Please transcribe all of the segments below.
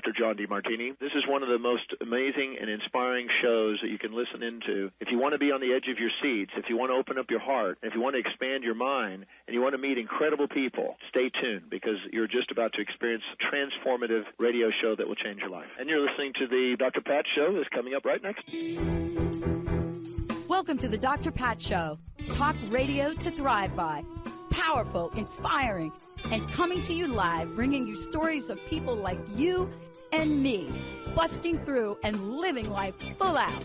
Dr. John DeMartini. This is one of the most amazing and inspiring shows that you can listen into. If you want to be on the edge of your seats, if you want to open up your heart, if you want to expand your mind, and you want to meet incredible people, stay tuned because you're just about to experience a transformative radio show that will change your life. And you're listening to the Dr. Pat Show that's coming up right next. Welcome to the Dr. Pat Show. Talk radio to thrive by. Powerful, inspiring, and coming to you live, bringing you stories of people like you and me, busting through and living life full out.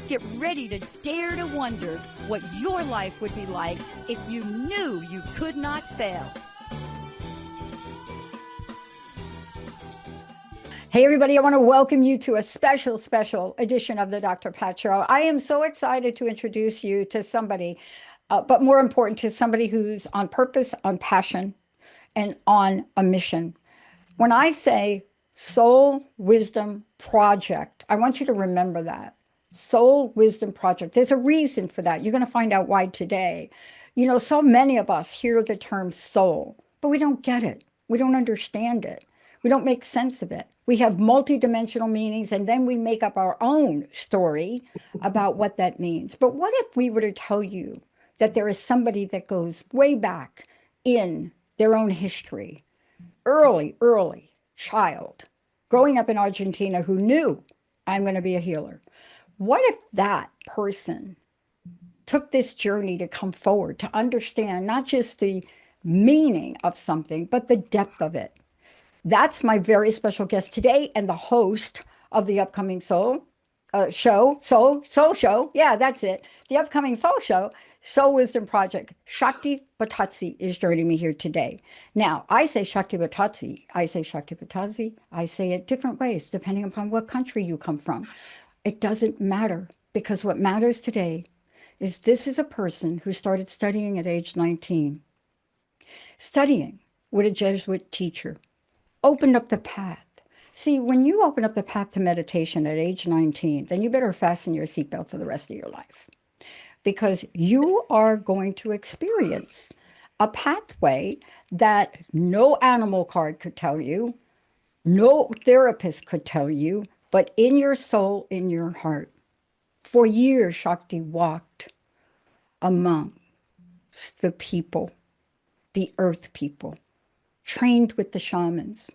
Get ready to dare to wonder what your life would be like if you knew you could not fail. Hey, everybody, I want to welcome you to a special edition of the Dr. Pat Show. I am so excited to introduce you to somebody, but more important, to somebody who's on purpose, on passion, and on a mission. When I say Soul Wisdom Project, I want you to remember that. Soul Wisdom Project. There's a reason for that. You're going to find out why today. You know, so many of us hear the term soul, but we don't get it. We don't understand it. We don't make sense of it. We have multidimensional meanings, and then we make up our own story about what that means. But what if we were to tell you that there is somebody that goes way back in their own history, early child, growing up in Argentina, who knew, I'm going to be a healer? What if that person took this journey to come forward, to understand not just the meaning of something, but the depth of it? That's my very special guest today and the host of the upcoming Soul Show. Yeah, that's it. The upcoming Soul Show, Soul Wisdom Project. Shakti Bottazzi is joining me here today. Now, I say Shakti Bottazzi. I say it different ways depending upon what country you come from. It doesn't matter, because what matters today is this is a person who started studying at age 19, studying with a Jesuit teacher. Opened up the path. See, when you open up the path to meditation at age 19, then you better fasten your seatbelt for the rest of your life, because you are going to experience a pathway that no animal card could tell you, no therapist could tell you, but in your soul, in your heart. For years, Shakti walked among the people, the earth people, trained with the shamans.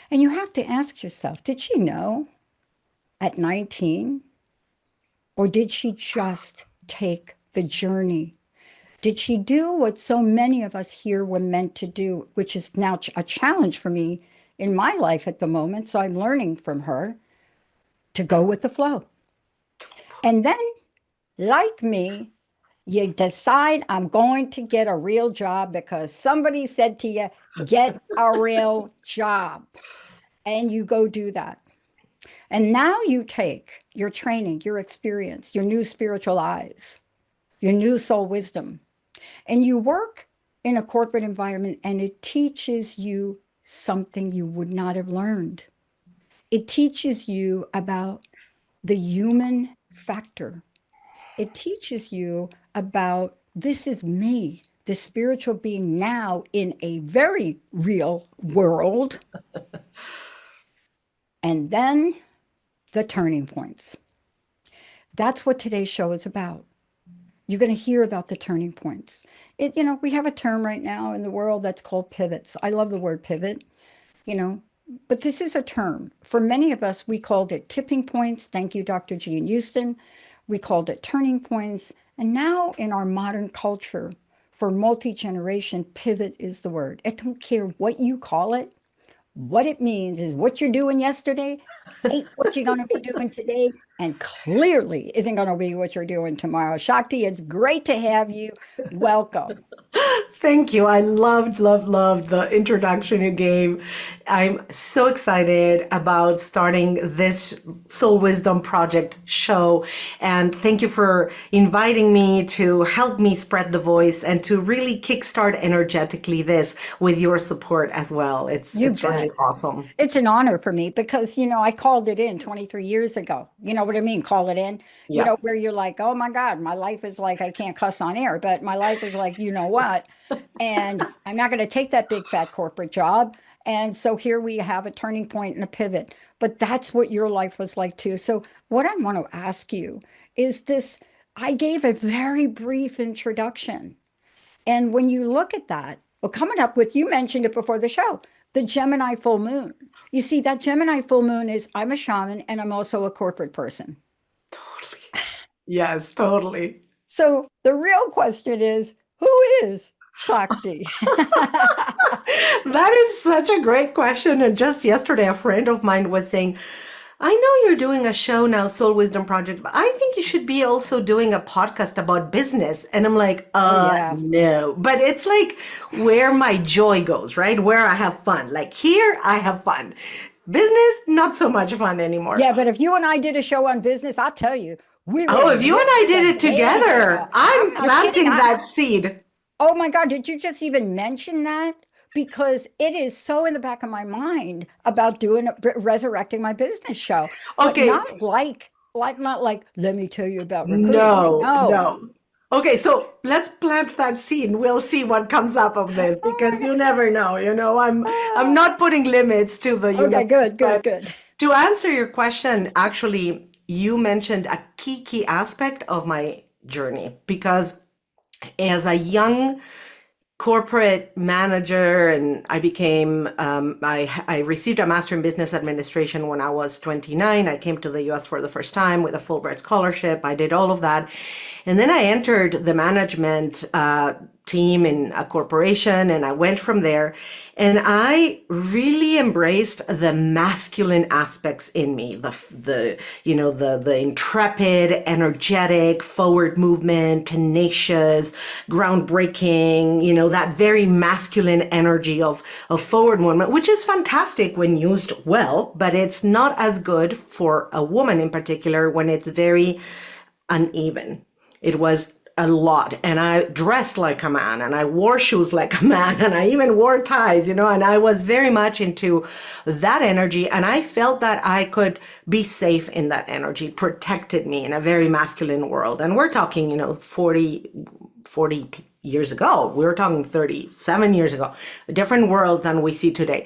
And you have to ask yourself, did she know at 19? Or did she just take the journey? Did she do what so many of us here were meant to do, which is now a challenge for me in my life at the moment? So I'm learning from her to go with the flow. And then, like me, you decide, I'm going to get a real job because somebody said to you, get a real job. And you go do that. And now you take your training, your experience, your new spiritual eyes, your new soul wisdom, and you work in a corporate environment, and it teaches you something you would not have learned. It teaches you about the human factor. It teaches you about, this is me, the spiritual being now in a very real world. And then the turning points. That's what today's show is about. You're going to hear about the turning points. We have a term right now in the world that's called pivots. I love the word pivot, but this is a term. For many of us, we called it tipping points. Thank you, Dr. Jean Houston. We called it turning points. And now in our modern culture, for multi-generation, pivot is the word. I don't care what you call it. What it means is what you're doing yesterday ain't what you're going to be doing today, and clearly isn't going to be what you're doing tomorrow. Shakti, it's great to have you. Welcome. Thank you. I loved the introduction you gave. I'm so excited about starting this Soul Wisdom Project show. And thank you for inviting me to help me spread the voice and to really kickstart energetically this with your support as well. It's really awesome. It's an honor for me because, I called it in 23 years ago. You know what I mean? Call it in, where you're like, oh my God, my life is like, I can't cuss on air, but my life is like, you know what? And I'm not going to take that big fat corporate job. And so here we have a turning point and a pivot. But that's what your life was like too. So what I want to ask you is this, I gave a very brief introduction. And when you look at that, well, coming up with, you mentioned it before the show, the Gemini full moon. You see, that Gemini full moon is I'm a shaman and I'm also a corporate person. Totally. Yes, totally. So the real question is, who is Shakti? That is such a great question. And just yesterday, a friend of mine was saying, I know you're doing a show now, Soul Wisdom Project, but I think you should be also doing a podcast about business. And I'm like, Yeah. no. But it's like where my joy goes, right? Where I have fun. Like here, I have fun. Business, not so much fun anymore. Yeah, but if you and I did a show on business, I'll tell you, we Oh, would if you and I did it hit the together, hay. I'm not planting kidding. that seed. Oh my God, did you just even mention that? Because it is so in the back of my mind about resurrecting my business show, but Okay, not not like, let me tell you about recruiting. no, No. no. Okay, so let's plant that seed. We'll see what comes up of this because you never know. I'm not putting limits to the Okay, universe. good. To answer your question, actually, you mentioned a key aspect of my journey because as a young corporate manager, and I became I received a master in business administration when I was 29. I came to the US for the first time with a Fulbright scholarship. I did all of that, and then I entered the management team in a corporation, and I went from there, and I really embraced the masculine aspects in me, the intrepid, energetic, forward movement, tenacious, groundbreaking, that very masculine energy of forward movement, which is fantastic when used well, but it's not as good for a woman in particular when it's very uneven. It was a lot, and I dressed like a man, and I wore shoes like a man, and I even wore ties, and I was very much into that energy, and I felt that I could be safe in that energy, protected me in a very masculine world. And we're talking 40 years ago. We were talking 37 years ago, a different world than we see today.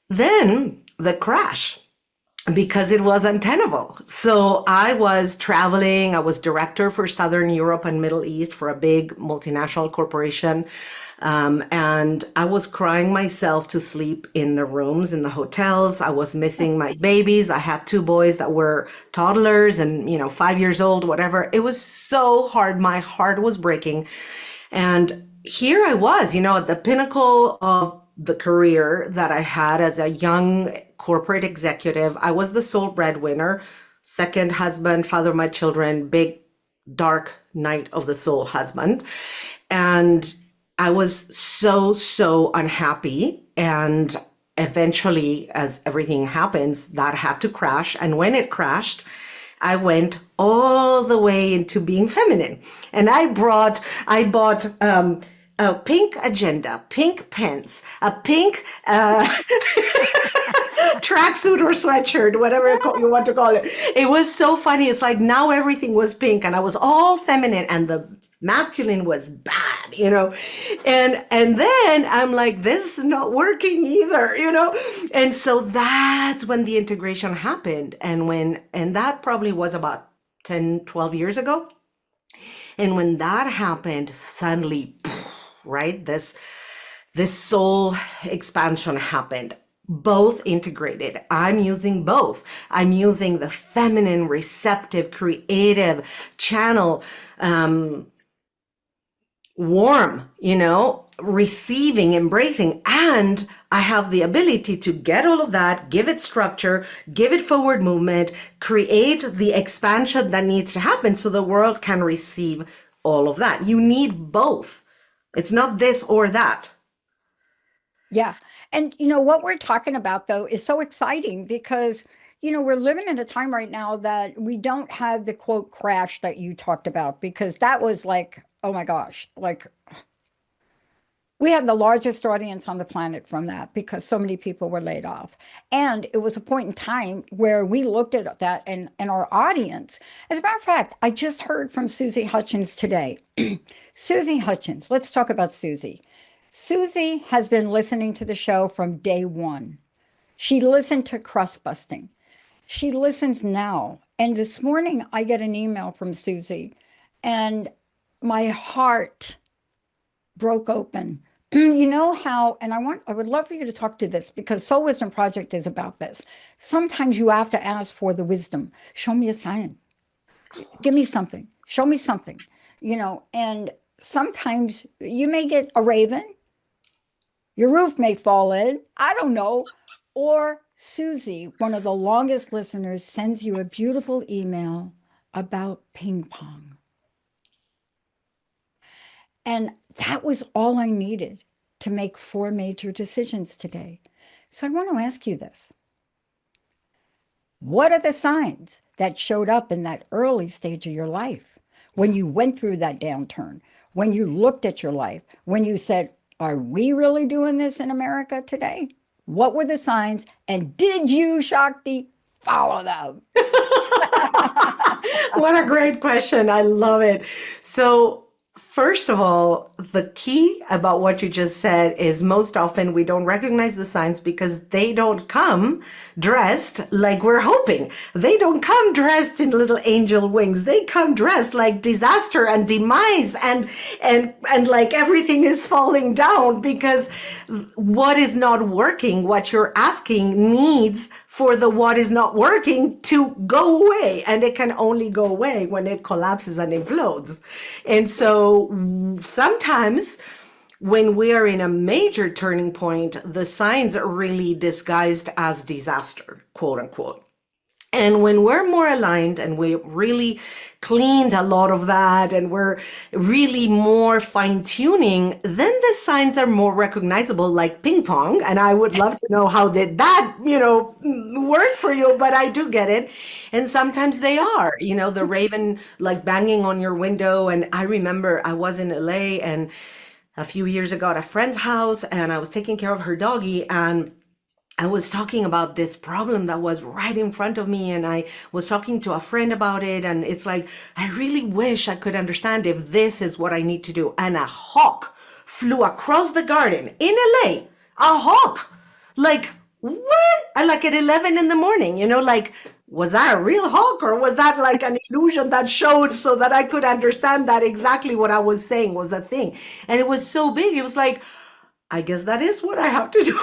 Then the crash, because it was untenable. So I was traveling. I was director for Southern Europe and Middle East for a big multinational corporation. And I was crying myself to sleep in the rooms, in the hotels. I was missing my babies. I have two boys that were toddlers and, 5 years old, whatever. It was so hard. My heart was breaking. And here I was, at the pinnacle of the career that I had as a young corporate executive. I was the sole breadwinner, second husband, father of my children, big dark night of the soul husband. And I was so unhappy. And eventually, as everything happens, that had to crash. And when it crashed, I went all the way into being feminine. And I bought a pink agenda, pink pants, a pink tracksuit or sweatshirt, whatever you want to call it. It was so funny. It's like now everything was pink, and I was all feminine, and the masculine was bad, and then I'm like, this is not working either, and so that's when the integration happened. And that probably was about 10-12 years ago. And when that happened, suddenly, right, this soul expansion happened. Both integrated. I'm using both. I'm using the feminine, receptive, creative channel, warm, receiving, embracing. And I have the ability to get all of that, give it structure, give it forward movement, create the expansion that needs to happen so the world can receive all of that. You need both. It's not this or that. Yeah. And what we're talking about though is so exciting because we're living in a time right now that we don't have the quote crash that you talked about, because that was like, oh my gosh, like we had the largest audience on the planet from that because so many people were laid off. And it was a point in time where we looked at that and our audience. As a matter of fact, I just heard from Susie Hutchins today. Susie Hutchins, let's talk about Susie. Susie has been listening to the show from day one. She listened to crust busting. She listens now. And this morning I get an email from Susie and my heart broke open. You know how, and I would love for you to talk to this because Soul Wisdom Project is about this. Sometimes you have to ask for the wisdom. Show me a sign. Give me something. Show me something. And sometimes you may get a raven. Your roof may fall in. I don't know. Or Susie, one of the longest listeners, sends you a beautiful email about ping pong. And that was all I needed to make 4 major decisions today. So I want to ask you this. What are the signs that showed up in that early stage of your life when you went through that downturn, when you looked at your life, when you said, are we really doing this in America today? What were the signs? And did you, Shakti, follow them? What a great question. I love it. So, first of all, the key about what you just said is most often we don't recognize the signs because they don't come dressed like we're hoping. They don't come dressed in little angel wings. They come dressed like disaster and demise and like everything is falling down because what is not working, what you're asking needs for the what is not working to go away. And it can only go away when it collapses and implodes. And so sometimes when we are in a major turning point, the signs are really disguised as disaster, quote unquote. And when we're more aligned and we really cleaned a lot of that and we're really more fine tuning, then the signs are more recognizable like ping pong. And I would love to know how did that, work for you, but I do get it. And sometimes they are, the raven like banging on your window. And I remember I was in LA and a few years ago at a friend's house and I was taking care of her doggy and I was talking about this problem that was right in front of me and I was talking to a friend about it and it's like, I really wish I could understand if this is what I need to do. And a hawk flew across the garden in LA, a hawk, like what? Like at 11 in the morning, was that a real hawk or was that like an illusion that showed so that I could understand that exactly what I was saying was the thing. And it was so big. It was like, I guess that is what I have to do.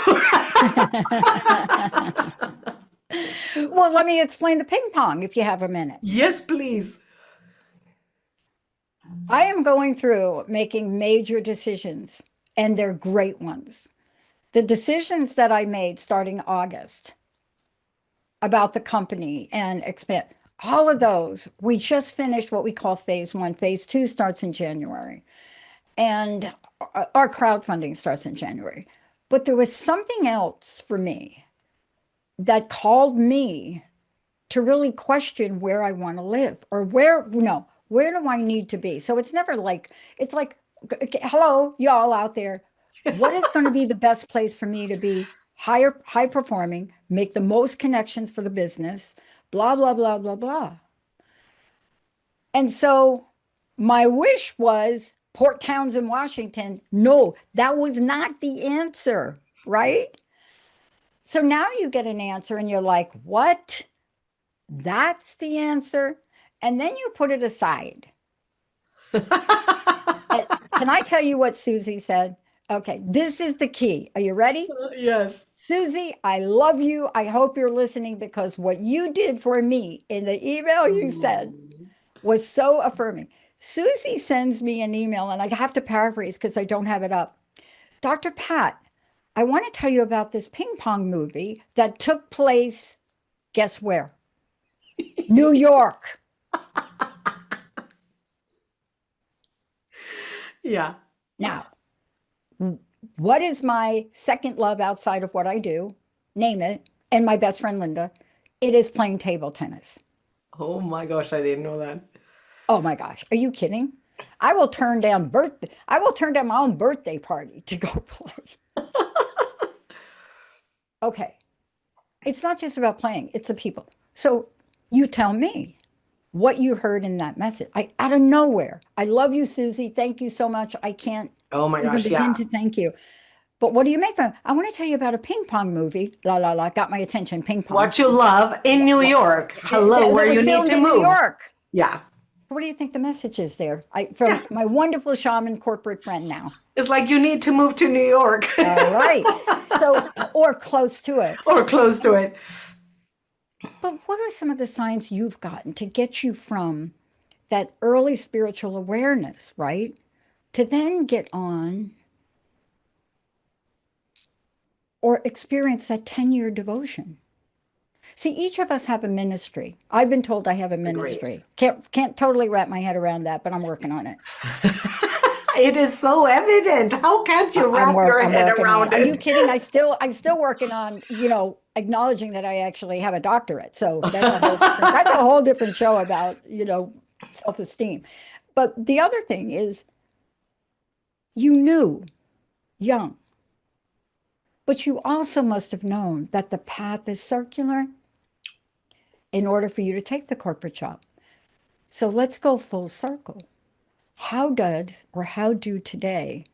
Well, let me explain the ping pong if you have a minute. Yes, please. I am going through making major decisions, and they're great ones. The decisions that I made starting August about the company and expand, all of those, we just finished what we call phase 1. Phase 2 starts in January. And our crowdfunding starts in January. But there was something else for me that called me to really question where I want to live or where do I need to be? So it's never like, it's like, hello, y'all out there. What is going to be the best place for me to be high performing, make the most connections for the business, blah, blah, blah, blah, blah. And so my wish was Port Townsend, Washington. No, that was not the answer, right? So now you get an answer and you're like, what? That's the answer? And then you put it aside. Can I tell you what Susie said? Okay, this is the key. Are you ready? Yes. Susie, I love you. I hope you're listening because what you did for me in the email you said was so affirming. Susie sends me an email, and I have to paraphrase because I don't have it up. Dr. Pat, I want to tell you about this ping pong movie that took place, guess where? New York. Yeah. Now, what is my second love outside of what I do? Name it. And my best friend, Linda. It is playing table tennis. Oh my gosh, I didn't know that. Oh my gosh, are you kidding? I will turn down my own birthday party to go play. Okay. It's not just about playing, it's the people. So you tell me, what you heard in that message. Out of nowhere. I love you, Susie. Thank you so much. I can't Oh my even gosh, begin yeah. to thank you. But what do you make from it? I want to tell you about a ping pong movie. La la la, got my attention. Ping pong. What you love in New York. Hello, That where was you need filmed to in New move. York. Yeah. What do you think the message is there? From my wonderful shaman corporate friend now. It's like you need to move to New York. All right. So, or close to it. Or close to it. But what are some of the signs you've gotten to get you from that early spiritual awareness, right? To then get on or experience that 10-year devotion. See, each of us have a ministry. I've been told I have a ministry. Can't totally wrap my head around that, but I'm working on it. It is so evident. How can't you wrap your I'm head working on around it. it? Are you kidding? I'm still working on, acknowledging that I actually have a doctorate. So that's a whole different show about, self-esteem. But the other thing is you knew young, but you also must have known that the path is circular in order for you to take the corporate job. So let's go full circle. How do today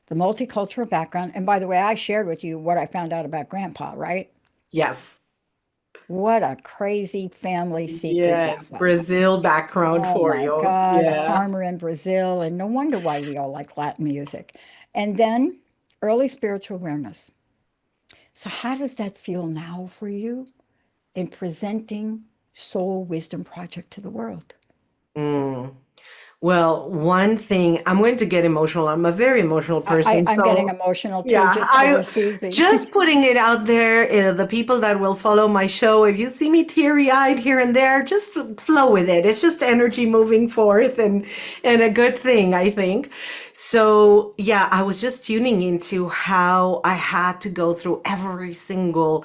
the multicultural background, and by the way, I shared with you what I found out about Grandpa, right? Yes. What a crazy family secret that Yes. was. Brazil background Oh for my you. God, a Yeah. farmer in Brazil, and no wonder why we all like Latin music. And then early spiritual awareness. So how does that feel now for you in presenting Soul Wisdom Project to the world? Mm. Well, one thing, I'm going to get emotional. I'm a very emotional person. I'm getting So, emotional too, yeah, just over I Susie. just putting it out there, the people that will follow my show, if you see me teary-eyed here and there, just flow with it. It's just energy moving forth and a good thing, I think. So, yeah, I was just tuning into how I had to go through every single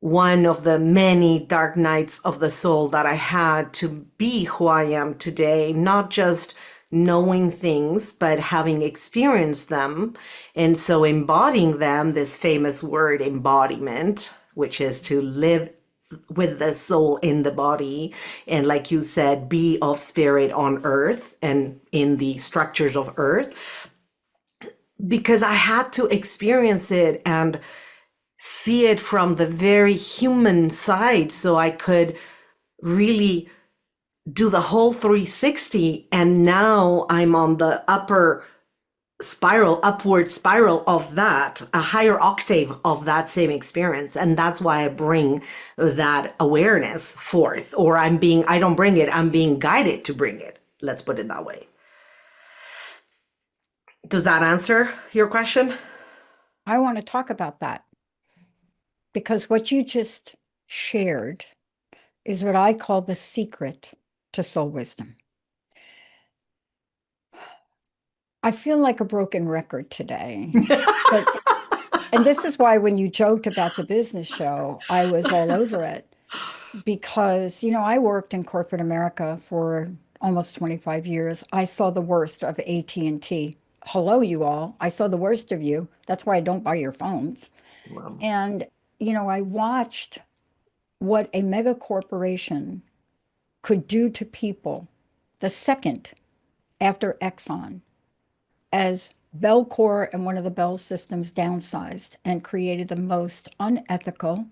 one of the many dark nights of the soul that I had to be who I am today, not just knowing things, but having experienced them. And so embodying them, this famous word embodiment, which is to live with the soul in the body. And like you said, be of spirit on earth and in the structures of earth, because I had to experience it and see it from the very human side so I could really do the whole 360. And now I'm on the upward spiral of that, a higher octave of that same experience. And that's why I bring that awareness forth, or I don't bring it, I'm being guided to bring it. Let's put it that way. Does that answer your question? I want to talk about that because what you just shared is what I call the secret to soul wisdom. I feel like a broken record today. And this is why when you joked about the business show, I was all over it because, I worked in corporate America for almost 25 years. I saw the worst of AT&T. Hello, you all. I saw the worst of you. That's why I don't buy your phones. Wow. And, I watched what a mega corporation could do to people the second after Exxon, as Bellcore and one of the Bell systems downsized and created the most unethical,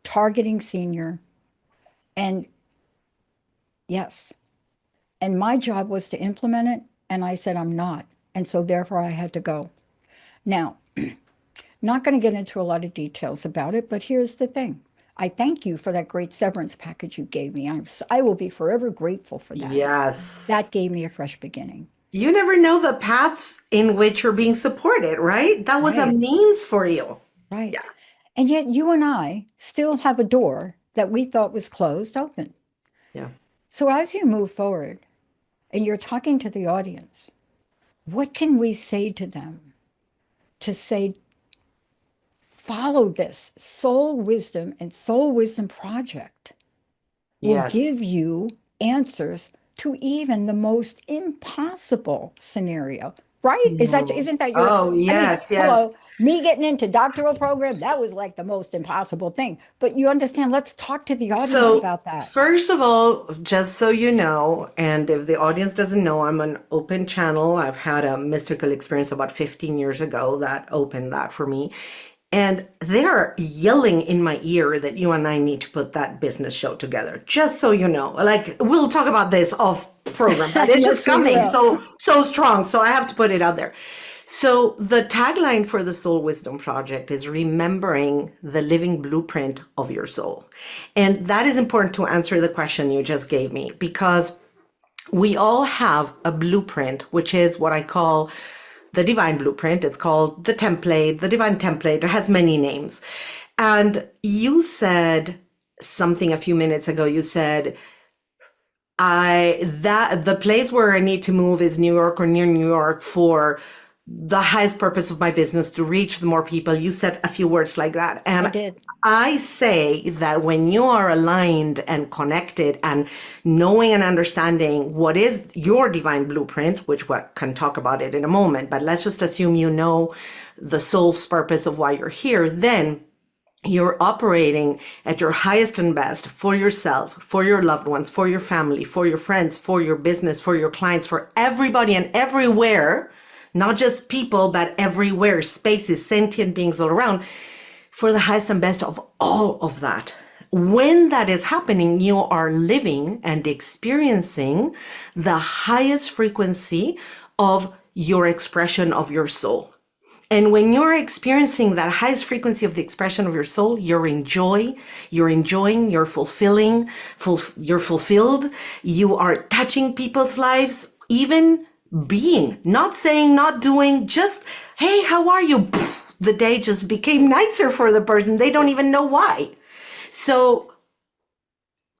targeting senior. And yes, and my job was to implement it. And I said, I'm not. And so therefore I had to go. Now, not going to get into a lot of details about it, but here's the thing. I thank you for that great severance package you gave me. I will be forever grateful for that. Yes. That gave me a fresh beginning. You never know the paths in which you're being supported, right? That was a Right. means for you. Right. Yeah. And yet you and I still have a door that we thought was closed open. Yeah. So as you move forward and you're talking to the audience, what can we say to them to say, follow this soul wisdom and soul wisdom project will Yes. give you answers to even the most impossible scenario right? Mhm. Isn't that your, Oh, I mean, yes, yes. hello, me getting into doctoral program, that was like the most impossible thing. But you understand, let's talk to the audience So, about that. first of all, just so you know, and if the audience doesn't know, I'm an open channel. I've had a mystical experience about 15 years ago that opened that for me. And they're yelling in my ear that you and I need to put that business show together. Just so you know, like we'll talk about this off program, but it's just Yes, we coming will. so strong. So I have to put it out there. So the tagline for the Soul Wisdom Project is remembering the living blueprint of your soul. And that is important to answer the question you just gave me, because we all have a blueprint, which is what I call the divine blueprint. It's called the template, the divine template. It has many names. And you said something a few minutes ago. You said, that the place where I need to move is New York or near New York for the highest purpose of my business to reach the more people. You said a few words like that. I And did. I say that when you are aligned and connected and knowing and understanding what is your divine blueprint, which we can talk about it in a moment, but let's just assume you know the soul's purpose of why you're here, then you're operating at your highest and best for yourself, for your loved ones, for your family, for your friends, for your business, for your clients, for everybody and everywhere, not just people, but everywhere, spaces, sentient beings all around, for the highest and best of all of that. When that is happening, you are living and experiencing the highest frequency of your expression of your soul. And when you're experiencing that highest frequency of the expression of your soul, you're enjoying, you're fulfilling, you're fulfilled, you are touching people's lives, even being, not saying, not doing, just, hey, how are you? The day just became nicer for the person. They don't even know why. So,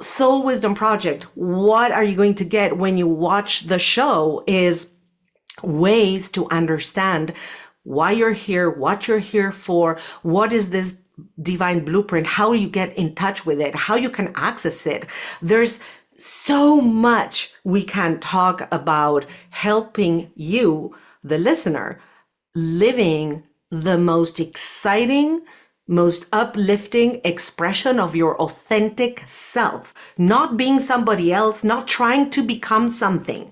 Soul Wisdom Project, what are you going to get when you watch the show is ways to understand why you're here, what you're here for, what is this divine blueprint, how you get in touch with it, how you can access it. There's so much we can talk about helping you, the listener, living the most exciting, most uplifting expression of your authentic self, not being somebody else, not trying to become something.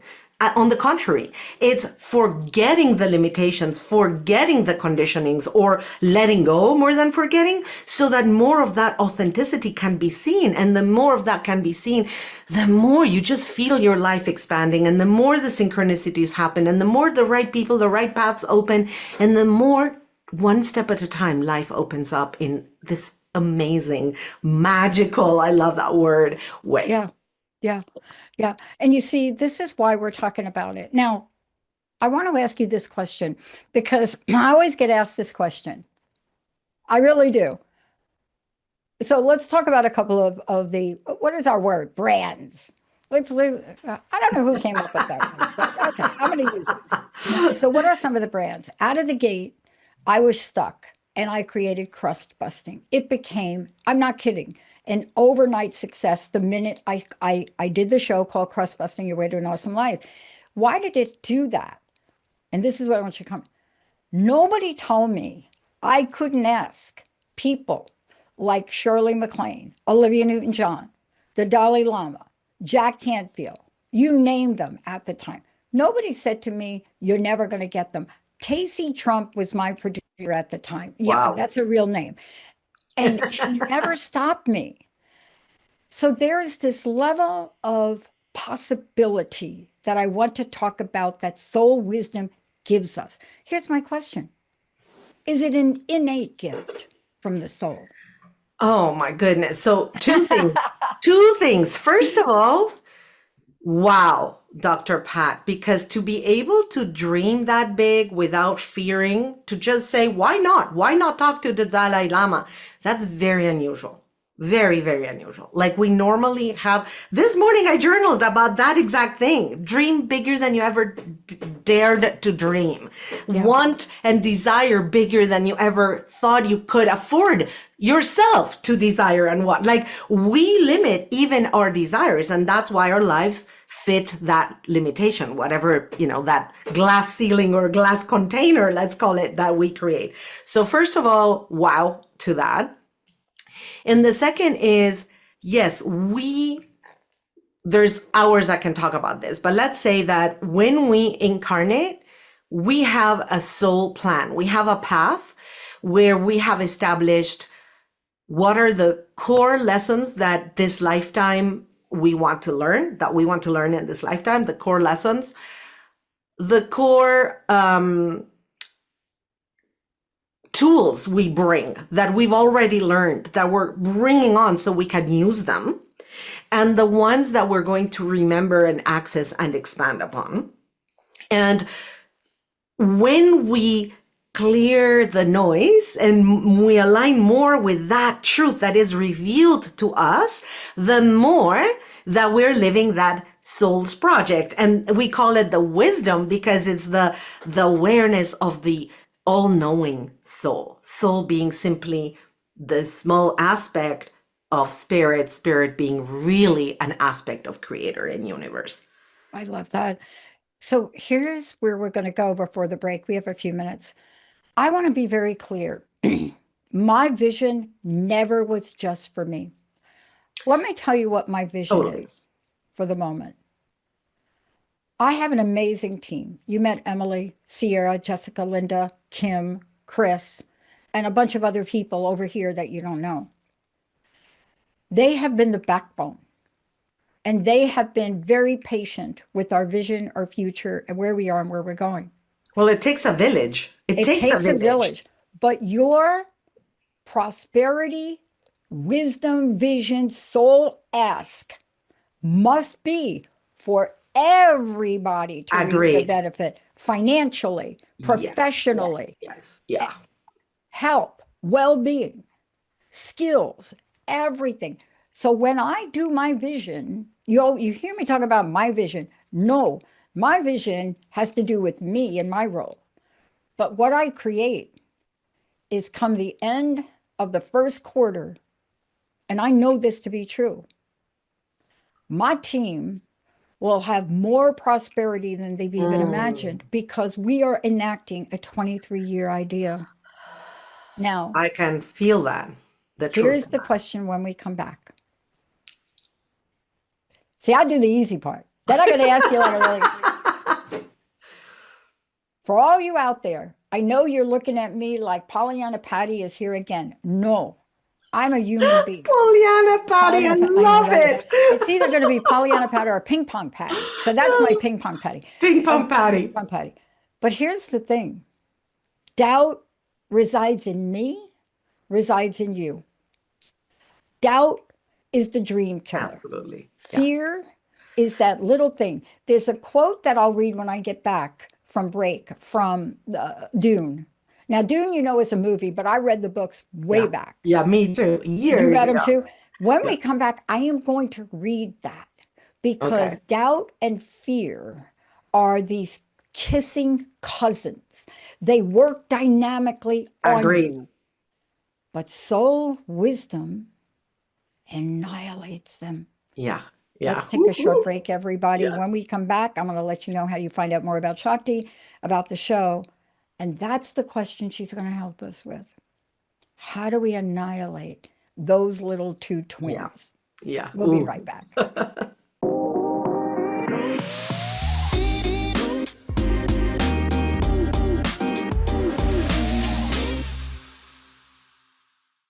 On the contrary, it's forgetting the limitations, forgetting the conditionings, or letting go more than forgetting, so that more of that authenticity can be seen. And the more of that can be seen, the more you just feel your life expanding, and the more the synchronicities happen, and the more the right people, the right paths open, and the more one step at a time life opens up in this amazing, magical, I love that word, way. Yeah. Yeah. Yeah. And you see, this is why we're talking about it. Now, I want to ask you this question because I always get asked this question. I really do. So let's talk about a couple of the, what is our word? Brands. I don't know who came up with that one, but okay, I'm going to use it. So what are some of the brands? Out of the gate, I was stuck and I created crust busting. It became, I'm not kidding, an overnight success the minute I did the show called Crust Busting Your Way to an Awesome Life. Why did it do that? And this is what I want you to come. Nobody told me I couldn't ask people like Shirley MacLaine, Olivia Newton-John, the Dalai Lama, Jack Canfield, you name them at the time. Nobody said to me, you're never going to get them. Tacey Trump was my producer at the time. Yeah, Wow. that's a real name. And she never stopped me. So there's this level of possibility that I want to talk about that soul wisdom gives us. Here's my question. Is it an innate gift from the soul? Oh my goodness. So two things. Two things. First of all, wow, Dr. Pat, because to be able to dream that big without fearing, to just say, why not? Why not talk to the Dalai Lama? That's very unusual. Very, very unusual. Like we normally have. This morning I journaled about that exact thing. Dream bigger than you ever dared to dream. Yeah. Want and desire bigger than you ever thought you could afford yourself to desire and want. Like we limit even our desires, and that's why our lives fit that limitation, whatever, that glass ceiling or glass container, let's call it, that we create. So first of all, wow to that. And the second is, yes, there's hours I can talk about this, but let's say that when we incarnate, we have a soul plan. We have a path where we have established what are the core lessons that this lifetime we want to learn, in this lifetime, the core lessons, the core tools we bring that we've already learned, that we're bringing on so we can use them, and the ones that we're going to remember and access and expand upon. And when we clear the noise and we align more with that truth that is revealed to us, the more that we're living that soul's project. And we call it the wisdom because it's the awareness of the all-knowing soul being simply the small aspect of spirit being really an aspect of creator and universe. I love that. So here's where we're going to go before the break. We have a few minutes. I want to be very clear. My vision never was just for me. Let me tell you what my vision is for the moment. I have an amazing team. You met Emily, Sierra, Jessica, Linda, Kim, Chris, and a bunch of other people over here that you don't know. They have been the backbone. And they have been very patient with our vision, our future, and where we are and where we're going. Well, it takes a village. It takes a village. But your prosperity, wisdom, vision, soul ask must be for everybody to reap the benefit financially, professionally. Yes. Yeah. Health, well-being, skills, everything. So when I do my vision, you hear me talk about my vision. No, my vision has to do with me and my role. But what I create is come the end of the first quarter, and I know this to be true, my team will have more prosperity than they've even imagined because we are enacting a 23-year idea. Now, I can feel that. Here's the question when we come back. See, I do the easy part. Then I'm going to ask you like a really... For all you out there, I know you're looking at me like Pollyanna Patty is here again. No, I'm a human being. Pollyanna Patty, I love it. It's either going to be Pollyanna Patty or Ping Pong Patty. So that's my Ping Pong Patty. Ping Pong Patty. Ping Pong Patty. But here's the thing. Doubt resides in me, resides in you. Doubt is the dream killer. Absolutely. Fear is that little thing. There's a quote that I'll read when I get back from break from Dune. Now, Dune, is a movie, but I read the books way back. Yeah, me too. Years You read ago. them too? When we come back, I am going to read that because doubt and fear are these kissing cousins. They work dynamically on you. But soul wisdom annihilates them. Yeah. Let's take a short break, everybody. When we come back, I'm going to let you know how you find out more about Shakti, about the show. And that's the question she's going to help us with. How do we annihilate those little two twins? Yeah. We'll be right back.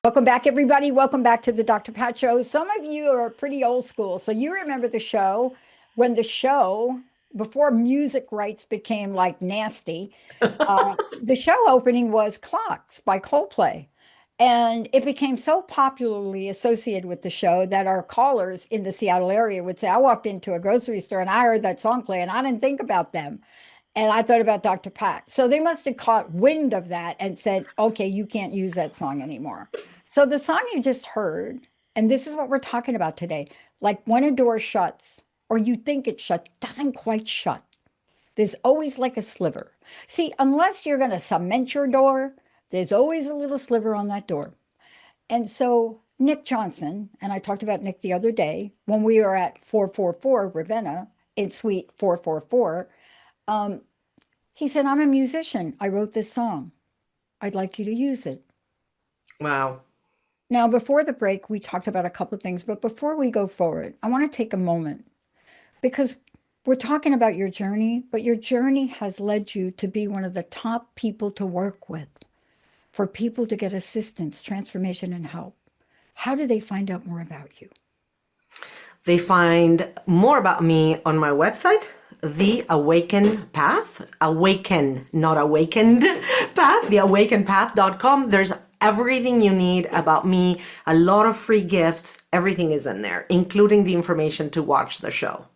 Welcome back, everybody. Welcome back to the Dr. Pat Show. Some of you are pretty old school, so you remember the show when before music rights became like nasty, the show opening was Clocks by Coldplay. And it became so popularly associated with the show that our callers in the Seattle area would say, I walked into a grocery store and I heard that song play and I didn't think about them. And I thought about Dr. Pat. So they must have caught wind of that and said, okay, you can't use that song anymore. So the song you just heard, and this is what we're talking about today, like when a door shuts or you think it shut, doesn't quite shut. There's always like a sliver. See, unless you're going to cement your door, there's always a little sliver on that door. And so Nick Johnson, and I talked about Nick the other day, when we were at 444 Ravenna, in Suite 444, he said, I'm a musician. I wrote this song. I'd like you to use it. Wow. Now, before the break, we talked about a couple of things, but before we go forward, I want to take a moment because we're talking about your journey, but your journey has led you to be one of the top people to work with for people to get assistance, transformation, and help. How do they find out more about you? They find more about me on my website, The Awaken Path, Awaken, not awakened path, theawakenpath.com. There's everything you need about me, a lot of free gifts, everything is in there, including the information to watch the show,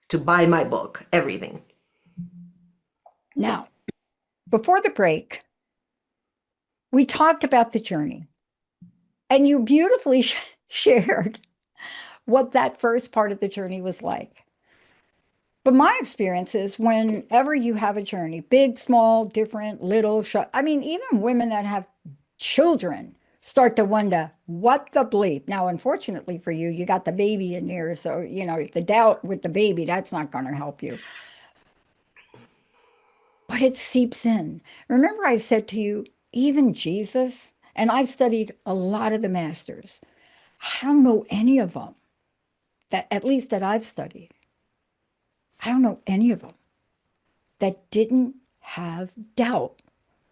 to buy my book, everything. Now, before the break, we talked about the journey, and you beautifully shared what that first part of the journey was like. But my experience is whenever you have a journey, big, small, different, little, I mean, even women that have children start to wonder, what the bleep? Now, unfortunately for you, you got the baby in there. So, you know, the doubt with the baby, that's not going to help you. But it seeps in. Remember, I said to you, even Jesus, and I've studied a lot of the masters, I don't know any of them that, at least that I've studied, I don't know any of them that didn't have doubt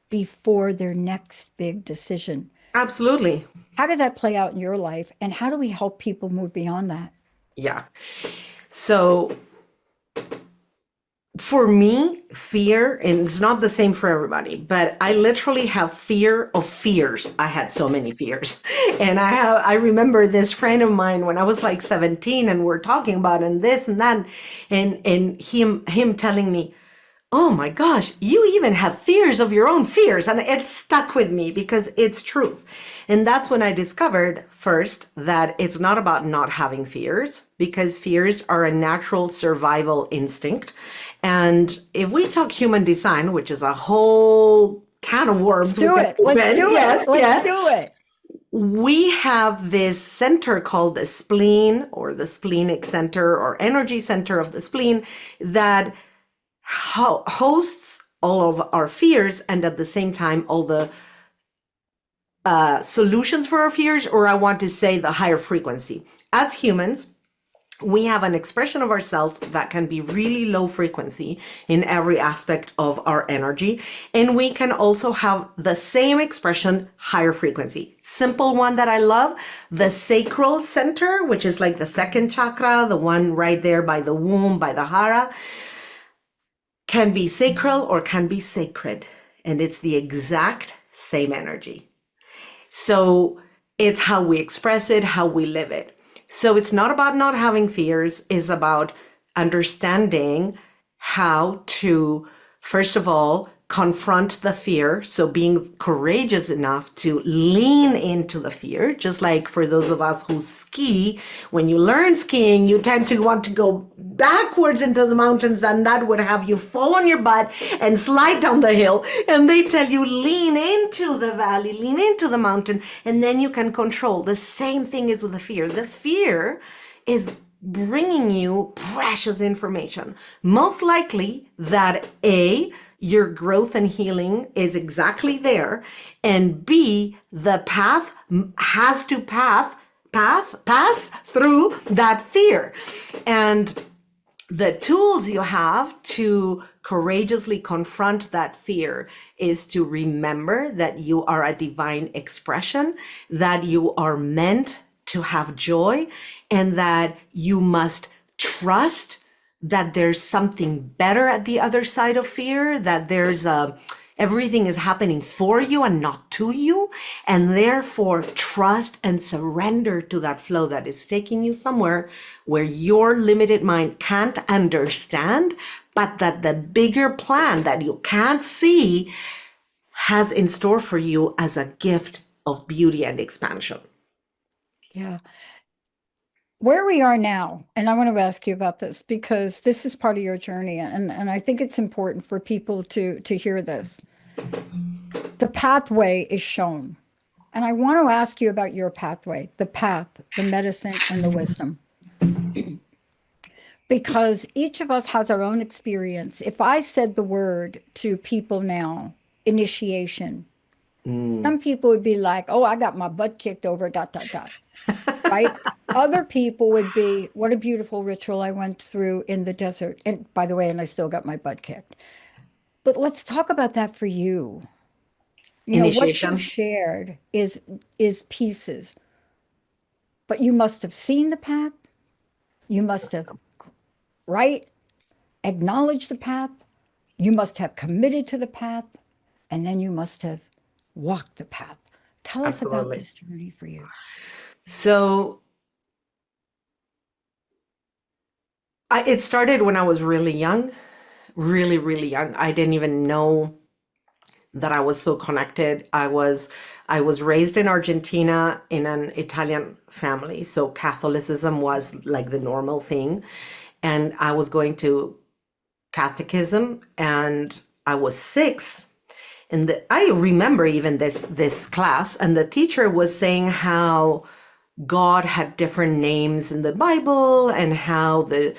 before their next big decision. Absolutely. How did that play out in your life? And how do we help people move beyond that? Yeah. So for me, fear, and it's not the same for everybody, but I literally have fear of fears. I had so many fears. And I remember this friend of mine when I was like 17 and we're talking about and this and that, and him telling me, oh my gosh, you even have fears of your own fears. And it stuck with me because it's truth. And that's when I discovered first that it's not about not having fears, because fears are a natural survival instinct. And if we talk human design, which is a whole can of worms. Let's do it. Let's do it. Let's do it. We have this center called the spleen, or the splenic center, or energy center of the spleen, that hosts all of our fears, and at the same time all the solutions for our fears, or I want to say the higher frequency. As humans, we have an expression of ourselves that can be really low frequency in every aspect of our energy. And we can also have the same expression, higher frequency. Simple one that I love, the sacral center, which is like the second chakra, the one right there by the womb, by the hara, can be sacral or can be sacred. And it's the exact same energy. So it's how we express it, how we live it. So it's not about not having fears, it's about understanding how to, first of all, confront the fear. So being courageous enough to lean into the fear, just like for those of us who ski, when you learn skiing, you tend to want to go backwards into the mountains, and that would have you fall on your butt and slide down the hill. And they tell you lean into the valley, lean into the mountain, and then you can control. The same thing is with the fear. The fear is bringing you precious information. Most likely that A, your growth and healing is exactly there, and B, the path has to pass through that fear. And the tools you have to courageously confront that fear is to remember that you are a divine expression, that you are meant to have joy, and that you must trust that there's something better at the other side of fear, that there's everything is happening for you and not to you, and therefore trust and surrender to that flow that is taking you somewhere where your limited mind can't understand, but that the bigger plan that you can't see has in store for you as a gift of beauty and expansion. Yeah. Where we are now, and I want to ask you about this because this is part of your journey, and I think it's important for people to hear this. The pathway is shown, and I want to ask you about your pathway, the path, the medicine, and the wisdom. because each of us has our own experience. If I said the word to people now, initiation, some people would be like, oh, I got my butt kicked over, dot, dot, dot, right? Other people would be, what a beautiful ritual I went through in the desert. And by the way, and I still got my butt kicked. But let's talk about that for you. You know, what you've Initiation. shared is pieces, but you must have seen the path. You must have, right? Acknowledged the path. You must have committed to the path. And then you must have walked the path. Tell us about Absolutely. this journey for you. So it started when I was really young, really, really young. I didn't even know that I was so connected. I was raised in Argentina in an Italian family, so Catholicism was like the normal thing. And I was going to catechism, and I was 6. And I remember even this class, and the teacher was saying how God had different names in the Bible, and how the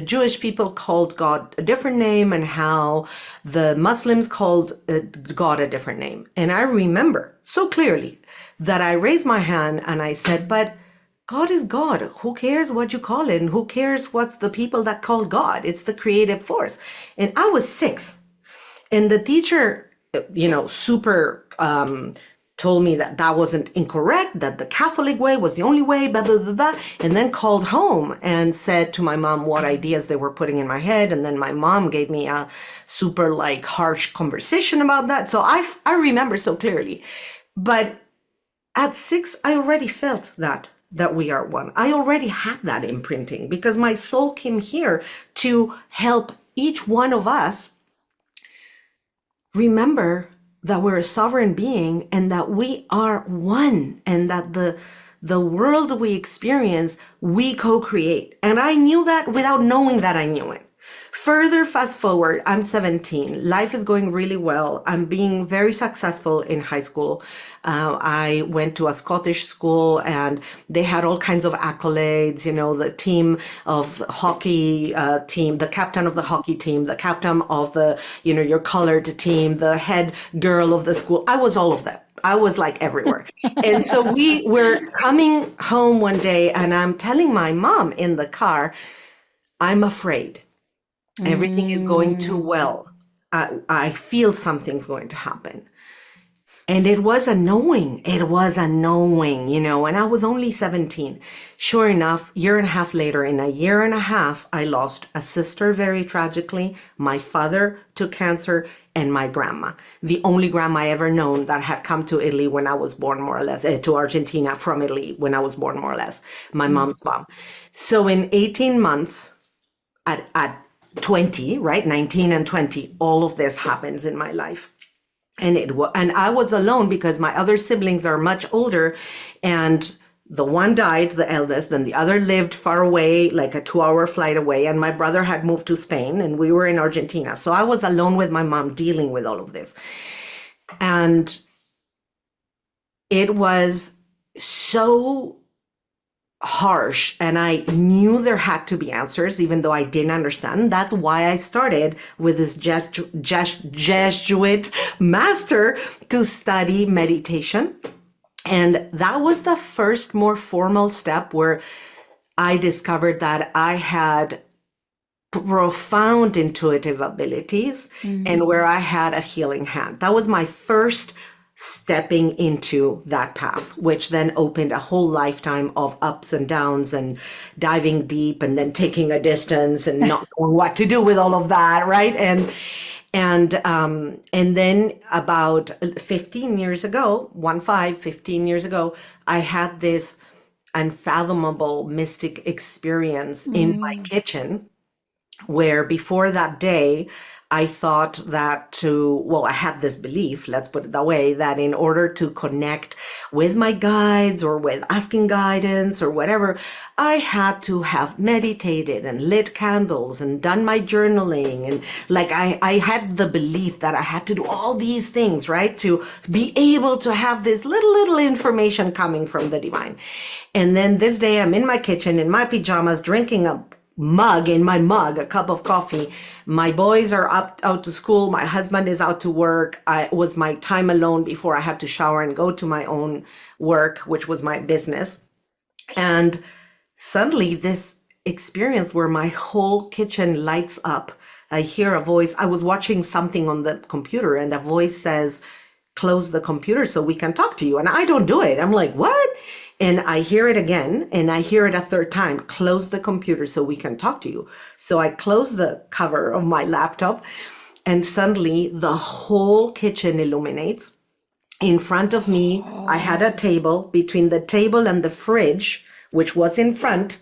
Jewish people called God a different name, and how the Muslims called God a different name. And I remember so clearly that I raised my hand and I said, but God is God. Who cares what you call it? And who cares what's the people that call God? It's the creative force. And I was 6. And the teacher, super told me that that wasn't incorrect, that the Catholic way was the only way, blah, blah, blah, blah, and then called home and said to my mom what ideas they were putting in my head. And then my mom gave me a super harsh conversation about that. So I remember so clearly. But at 6, I already felt that we are one. I already had that imprinting because my soul came here to help each one of us remember that we're a sovereign being and that we are one, and that the world we experience, we co-create. And I knew that without knowing that I knew it. Further, fast forward, I'm 17. Life is going really well. I'm being very successful in high school. I went to a Scottish school and they had all kinds of accolades, the team of hockey team, the captain of the hockey team, the captain of the, your colored team, the head girl of the school. I was all of them. I was everywhere. And so we were coming home one day and I'm telling my mom in the car, I'm afraid. Everything is going too well. I feel something's going to happen. And it was a knowing. And I was only 17. Sure enough, year and a half later, in a year and a half, I lost a sister very tragically, my father to cancer, and my grandma, the only grandma I ever known that had come to Italy when I was born, more or less, to Argentina from Italy when I was born, more or less, my mom's mom. So in 18 months, at 20, right? 19 and 20, all of this happens in my life. And I was alone because my other siblings are much older, and the one died, the eldest, and the other lived far away, like a 2-hour flight away. And my brother had moved to Spain and we were in Argentina. So I was alone with my mom dealing with all of this. And it was so harsh, and I knew there had to be answers, even though I didn't understand. That's why I started with this Jesuit master to study meditation. And that was the first more formal step where I discovered that I had profound intuitive abilities and where I had a healing hand. That was my first stepping into that path, which then opened a whole lifetime of ups and downs and diving deep and then taking a distance and not knowing what to do with all of that, right? And then about 15 years ago, 15 years ago, I had this unfathomable mystic experience in my kitchen, where before that day, I thought that I had this belief, let's put it that way, that in order to connect with my guides or with asking guidance or whatever, I had to have meditated and lit candles and done my journaling. And I had the belief that I had to do all these things, right? To be able to have this little information coming from the divine. And then this day I'm in my kitchen in my pajamas, drinking a mug, in my mug, a cup of coffee. My boys are out to school. My husband is out to work. It was my time alone before I had to shower and go to my own work, which was my business. And suddenly this experience where my whole kitchen lights up. I hear a voice. I was watching something on the computer and a voice says, close the computer so we can talk to you. And I don't do it. I'm like, what? And I hear it again, and I hear it a third time, close the computer so we can talk to you. So I close the cover of my laptop, and suddenly the whole kitchen illuminates. In front of me, I had a table. Between the table and the fridge, which was in front,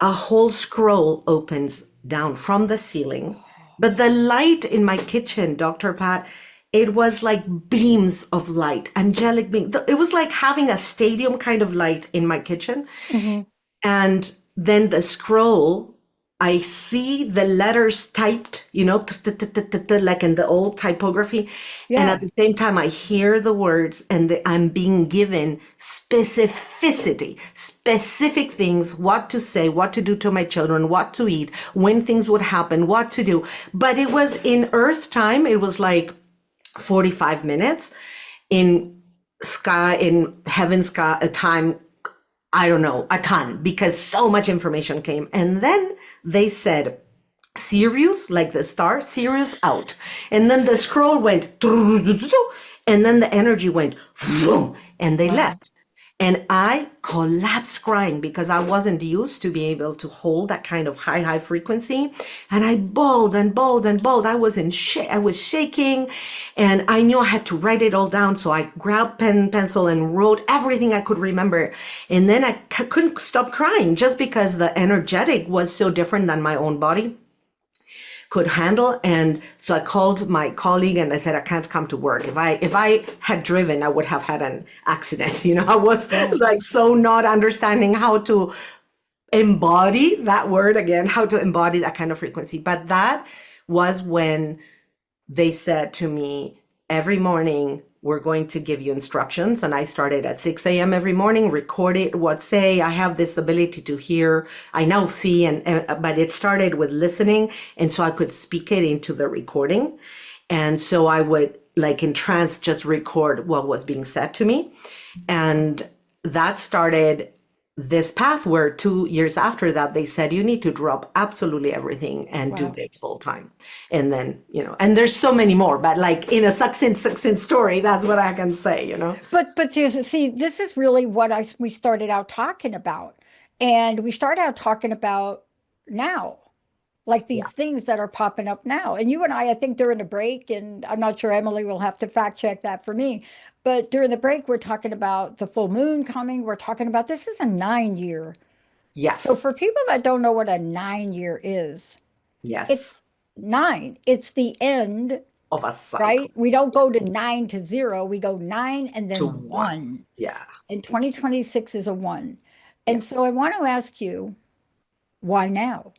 a whole scroll opens down from the ceiling. But the light in my kitchen, Dr. Pat, it was like beams of light, angelic beams. It was like having a stadium kind of light in my kitchen. Mm-hmm. And then the scroll, I see the letters typed, like in the old typography. And at the same time, I hear the words, and I'm being given specificity, specific things, what to say, what to do to my children, what to eat, when things would happen, what to do. But it was in Earth time. It was like 45 minutes. In heaven's sky, a time, I don't know, a ton, because so much information came. And then they said, Sirius, like the star, Sirius out. And then the scroll went, and then the energy went, and they left. And I collapsed crying because I wasn't used to be able to hold that kind of high frequency. And I bawled and bawled and bawled. I was shaking, and I knew I had to write it all down. So I grabbed pen, pencil, and wrote everything I could remember. And then I couldn't stop crying just because the energetic was so different than my own body could handle. And so I called my colleague and I said, I can't come to work. If I had driven, I would have had an accident. I was like so not understanding how to embody that word again, how to embody that kind of frequency. But that was when they said to me, every morning, we're going to give you instructions. And I started at 6 a.m. every morning, record it, I have this ability to hear. I now see, but it started with listening. And so I could speak it into the recording. And so I would, like in trance, just record what was being said to me. And that started this path where 2 years after that, they said, you need to drop absolutely everything and do this full time. And then, and there's so many more, but like in a succinct story, that's what I can say, But you see, this is really what we started out talking about. And we started out talking about now, like these things that are popping up now. And you and I think during the break, and I'm not sure Emily will have to fact check that for me, but during the break, we're talking about the full moon coming. We're talking about, this is a 9-year. Yes. So for people that don't know what a 9-year is, yes, it's 9. It's the end of a cycle. Right? We don't go to 9 to 0. We go 9 and then to 1. Yeah. And 2026 is a 1. And so I want to ask you, why now?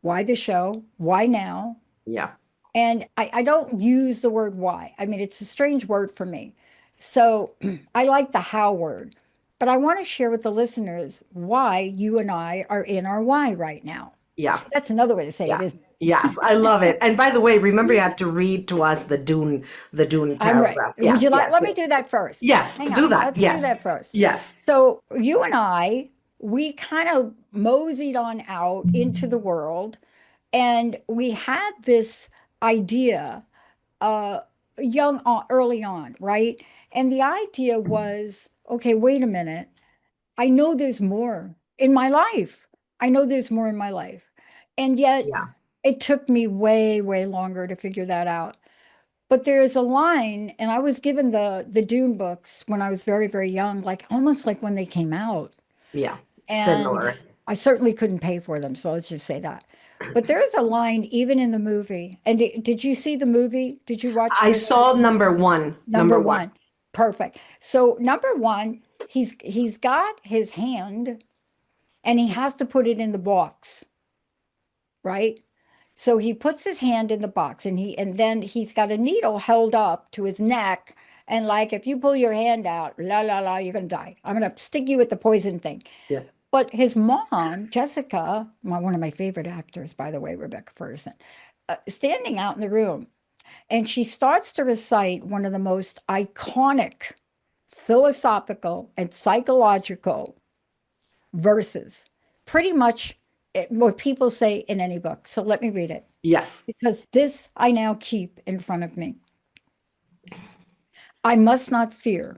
Why the show? Why now? Yeah. And I don't use the word why. I mean, it's a strange word for me. So I like the how word. But I want to share with the listeners why you and I are in our why right now. Yeah. So that's another way to say it, isn't it? Yes, I love it. And by the way, remember you had to read to us the Dune paragraph. I'm right. Would you like? Let me do that first. Yes, do that. Let's do that first. Yes. So you and I, we kind of moseyed on out into the world, and we had this idea, early on, right? And the idea was, okay, wait a minute. I know there's more in my life. And yet it took me way, way longer to figure that out. But there is a line, and I was given the Dune books when I was very, very young, like almost like when they came out. Yeah, and similar. I certainly couldn't pay for them, so let's just say that. But there is a line even in the movie. And did you see the movie? Did you watch? I saw number one. Number one. Perfect. So number one, he's got his hand, and he has to put it in the box, right? So he puts his hand in the box, and then he's got a needle held up to his neck, and like if you pull your hand out, la la la, you're gonna die. I'm gonna stick you with the poison thing. Yeah. But his mom, Jessica, one of my favorite actors, by the way, Rebecca Ferguson, standing out in the room, and she starts to recite one of the most iconic philosophical and psychological verses, pretty much what people say in any book. So let me read it. Yes. Because this I now keep in front of me. I must not fear.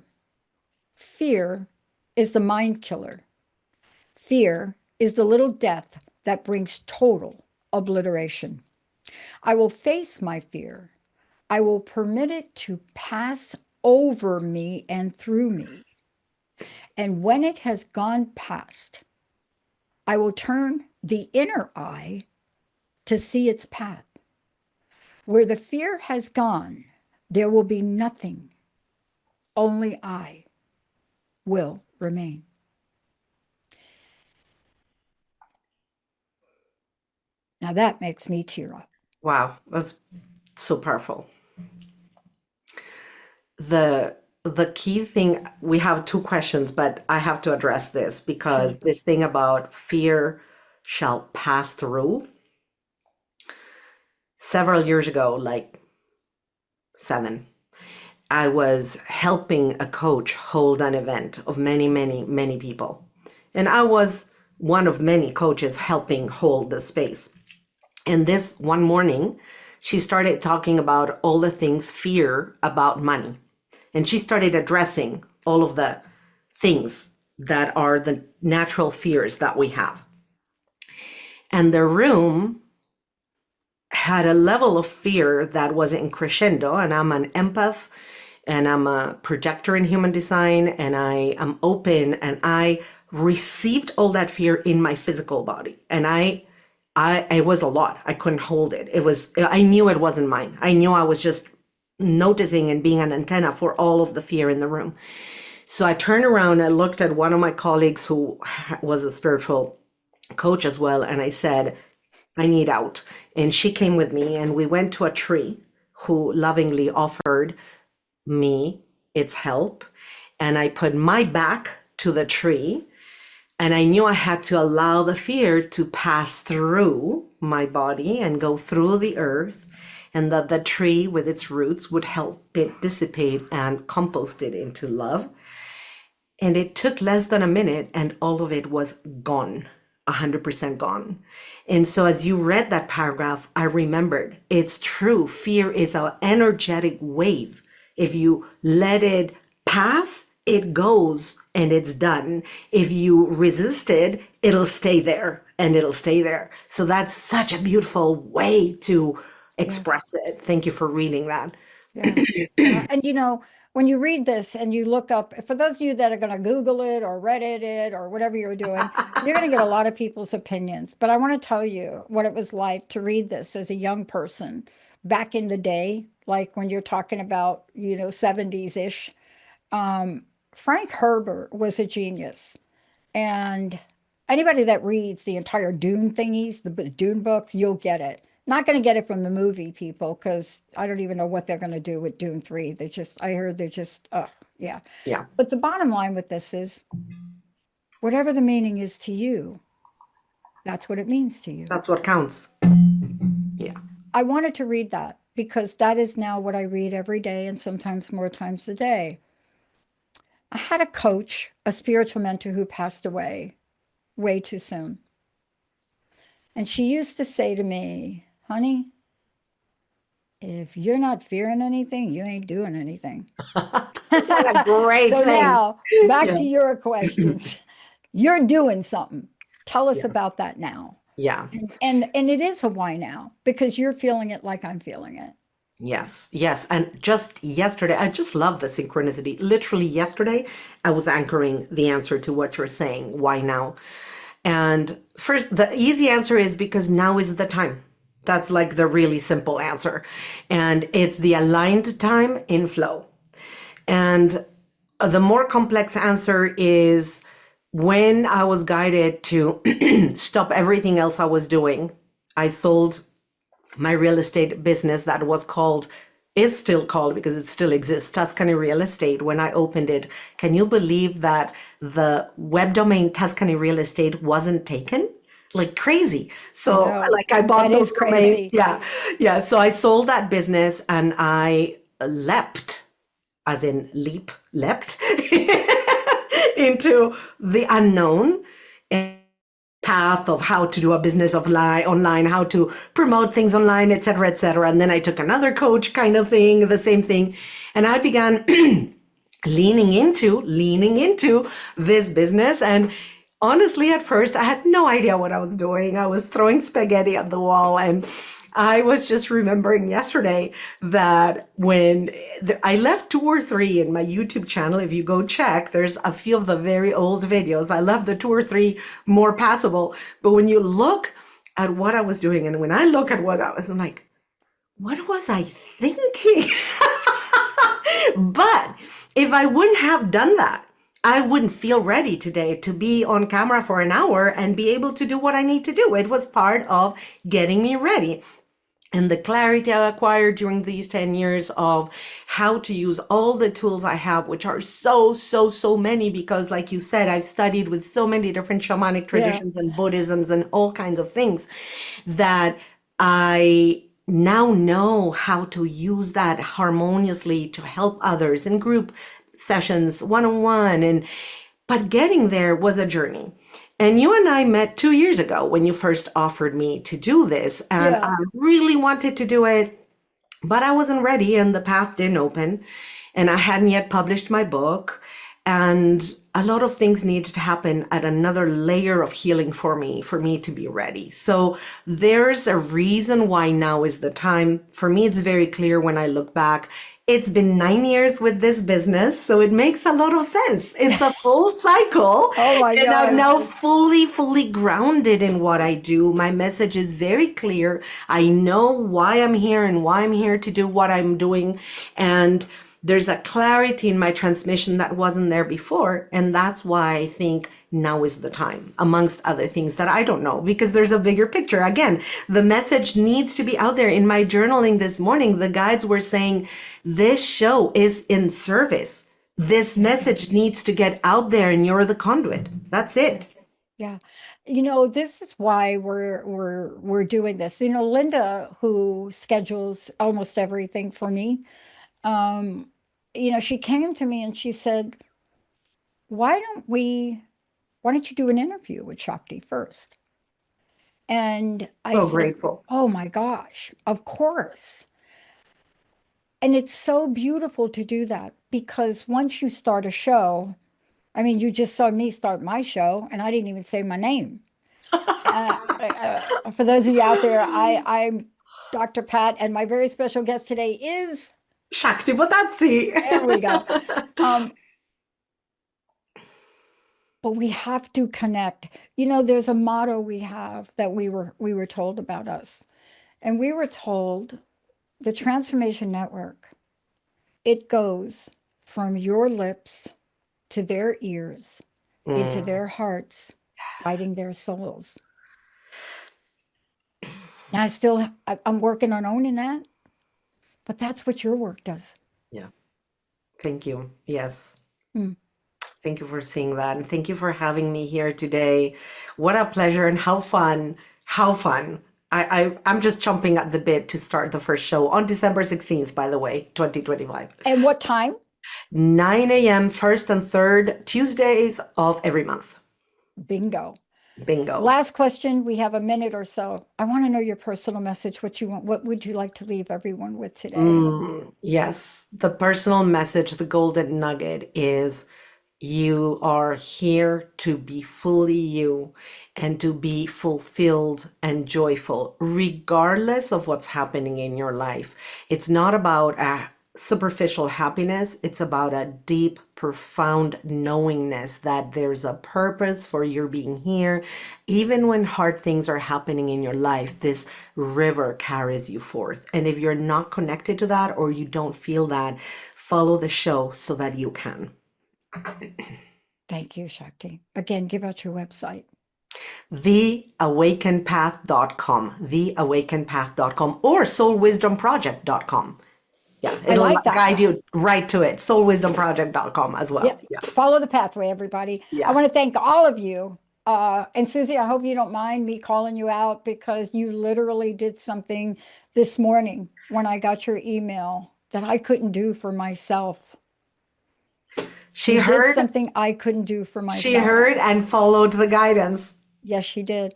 Fear is the mind killer. Fear is the little death that brings total obliteration. I will face my fear. I will permit it to pass over me and through me. And when it has gone past, I will turn the inner eye to see its path. Where the fear has gone, there will be nothing. Only I will remain. Now that makes me tear up. Wow, that's so powerful. The key thing, we have two questions, but I have to address this because Sure. this thing about fear shall pass through. Several years ago, like 7, I was helping a coach hold an event of many, many, many people. And I was one of many coaches helping hold the space. And this one morning, she started talking about all the things fear about money. And she started addressing all of the things that are the natural fears that we have. And the room had a level of fear that was in crescendo. And I'm an empath and I'm a projector in human design and I am open and I received all that fear in my physical body. And it was a lot. I couldn't hold it. I knew it wasn't mine. I knew I was just noticing and being an antenna for all of the fear in the room. So I turned around and looked at one of my colleagues who was a spiritual coach as well. And I said, I need out. And she came with me and we went to a tree who lovingly offered me its help. And I put my back to the tree. And I knew I had to allow the fear to pass through my body and go through the earth, and that the tree with its roots would help it dissipate and compost it into love. And it took less than a minute and all of it was gone, 100% gone. And so as you read that paragraph, I remembered it's true. Fear is an energetic wave. If you let it pass, it goes and it's done. If you resist it, it'll stay there and it'll stay there. So that's such a beautiful way to express it. Thank you for reading that. Yeah. And when you read this and you look up, for those of you that are going to Google it or Reddit it or whatever you're doing, you're going to get a lot of people's opinions. But I want to tell you what it was like to read this as a young person back in the day, like when you're talking about, 70s-ish. Frank Herbert was a genius. And anybody that reads the entire Dune thingies, the Dune books, you'll get it. Not going to get it from the movie people because I don't even know what they're going to do with Dune 3. I heard they're just, yeah. Yeah. But the bottom line with this is whatever the meaning is to you, that's what it means to you. That's what counts. Yeah. I wanted to read that because that is now what I read every day and sometimes more times a day. I had a coach, a spiritual mentor who passed away way too soon. And she used to say to me, honey, if you're not fearing anything, you ain't doing anything. What a great So thing. now, back to your questions. You're doing something. Tell us about that now. Yeah. And it is a why now, because you're feeling it like I'm feeling it. Yes. And just yesterday, I just love the synchronicity. Literally yesterday, I was anchoring the answer to what you're saying. Why now? And first, the easy answer is because now is the time. That's like the really simple answer. And it's the aligned time in flow. And the more complex answer is when I was guided to stop everything else I was doing. I sold my real estate business that was called is still called, because it still exists, Tuscany Real Estate. When I opened it, can you believe that the web domain Tuscany Real Estate wasn't taken? Like crazy. So No, like I bought that those is domains. crazy. Yeah. Yeah. So I sold that business and I leapt, as in leapt into the unknown and path of how to do a business online, how to promote things online, et cetera, et cetera. And then I took another coach kind of thing, the same thing. And I began leaning into this business. And honestly, at first, I had no idea what I was doing. I was throwing spaghetti at the wall. And I was just remembering yesterday that when I left 2 or 3 in my YouTube channel, if you go check, there's a few of the very old videos. I left the 2 or 3 more passable. But when you look at what I was doing, and when I look at what I was, I'm like, what was I thinking? But if I wouldn't have done that, I wouldn't feel ready today to be on camera for an hour and be able to do what I need to do. It was part of getting me ready. And the clarity I acquired during these 10 years of how to use all the tools I have, which are so many, because like you said, I've studied with so many different shamanic traditions and Buddhisms and all kinds of things, that I now know how to use that harmoniously to help others in group sessions, one-on-one. But getting there was a journey. And you and I met 2 years ago when you first offered me to do this. And I really wanted to do it, but I wasn't ready and the path didn't open. And I hadn't yet published my book. And a lot of things needed to happen at another layer of healing for me to be ready. So there's a reason why now is the time. For me, it's very clear when I look back. It's been 9 years with this business, so it makes a lot of sense. It's a full cycle. Oh my And God. I'm now fully grounded in what I do. My message is very clear. I know why I'm here and why I'm here to do what I'm doing. And there's a clarity in my transmission that wasn't there before. And that's why I think now is the time, amongst other things that I don't know, because there's a bigger picture. Again, the message needs to be out there. In my journaling this morning, the guides were saying, this show is in service. This message needs to get out there and you're the conduit. That's it. Yeah. This is why we're doing this. Linda, who schedules almost everything for me, she came to me and she said, why don't you do an interview with Shakti first? And I So said, grateful. oh my gosh, of course. And it's so beautiful to do that, because once you start a show, I mean, you just saw me start my show and I didn't even say my name. For those of you out there, I'm Dr. Pat, and my very special guest today is Shakti Bottazzi. There we go. But we have to connect. There's a motto we have that we were told about us. And we were told the Transformation Network, it goes from your lips to their ears, into their hearts, guiding their souls. Now I'm working on owning that, but that's what your work does. Yeah. Thank you. Yes. Thank you for seeing that. And thank you for having me here today. What a pleasure and how fun. How fun. I'm just chomping at the bit to start the first show on December 16th, by the way, 2025. And what time? 9 a.m. first and third Tuesdays of every month. Bingo. Bingo. Last question. We have a minute or so. I want to know your personal message. What would you like to leave everyone with today? Yes. The personal message, the golden nugget is you are here to be fully you and to be fulfilled and joyful, regardless of what's happening in your life. It's not about a superficial happiness. It's about a deep, profound knowingness that there's a purpose for your being here. Even when hard things are happening in your life, this river carries you forth. And if you're not connected to that or you don't feel that, follow the show so that you can. Thank you, Shakti. Again, give out your website. theawakenpath.com, theawakenpath.com, or soulwisdomproject.com. Yeah, I it'll like that. guide you right to it. Soulwisdomproject.com as well. Yep. Yeah. Follow the pathway, everybody. Yeah. I want to thank all of you. And Susie, I hope you don't mind me calling you out because you literally did something this morning when I got your email that I couldn't do for myself. She You did heard, something I couldn't do for myself. she heard and followed the guidance. Yes, she did.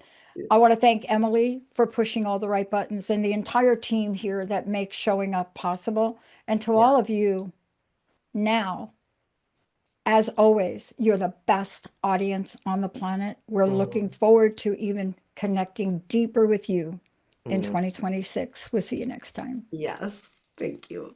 I want to thank Emily for pushing all the right buttons and the entire team here that makes showing up possible. And to all of you now, as always, you're the best audience on the planet. We're looking forward to even connecting deeper with you in 2026. We'll see you next time. Yes. Thank you.